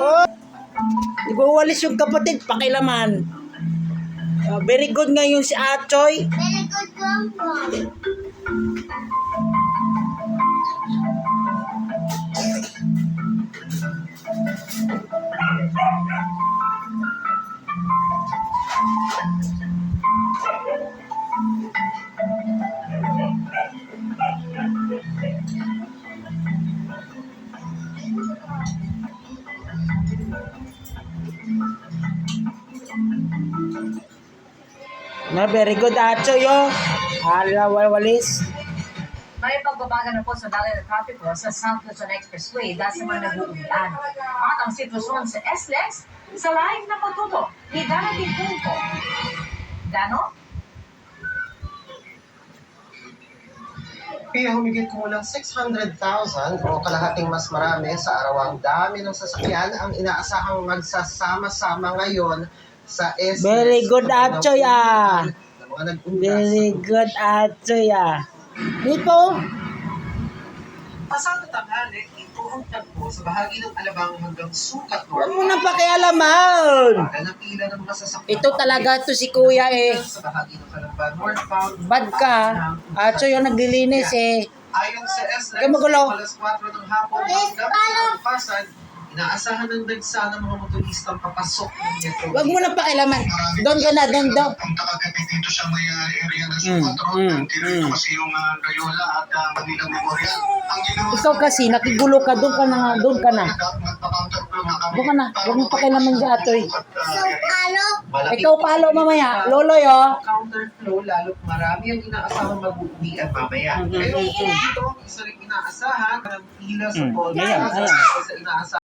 Oh, ibawalis yung kapatid, pakilaman. Very good ngayon si Achoy. Very good Bongbong. Na very good Achoy yo. Walis. May pagbabaga na po sa daloy ng trapiko sa South Luzon Expressway dahil sa mga nag-uuwian. At ang sitwasyon sa SLEX sa lahing na pagtuto ni Danating Punto. Dano? Kaya humigit kumulang 600,000 o kalahating mas marami sa arawang dami ng sasakyan ang inaasahang magsasama-sama ngayon sa SLEX. Very good Achoy ah. Mga Very good Achoy ah. Dito. Pasado tanghali, ito ang tagpo sa bahagi ng Alabang hanggang Sukat Huwag North. mo nang pakialaman. Ang pila ng mga sasakyan. Ito talaga to si Kuya eh. Sa bahagi ng Calamba northbound. Bad ka. Achoy yung naglilinis eh. Ayon sa SLEX, Kaya magulo. alas 4 ng hapon hanggang kinabukasan, inaasahan ng dagsa ng mga motoristang papasok ng metro. Huwag mo nang pakialaman. Doon ka na, doon. Punta kagabi dito sa may area ng Sukat Road. Dito kasi yung Rayola at Manila Memorial. Ang ginawa Ikaw kasi, nakigulo ka. Doon ka na nga. Doon ka na. Doon ka na. Huwag mo pakialaman si Achoy. Palo. Ikaw palo mamaya. Loloy oh. Counterflow, lalo't marami ang inaasahang mag-uuwian mamaya. Pero dito, isa rin inaasahan ng pila sa Polta Ayan. sa inaasahan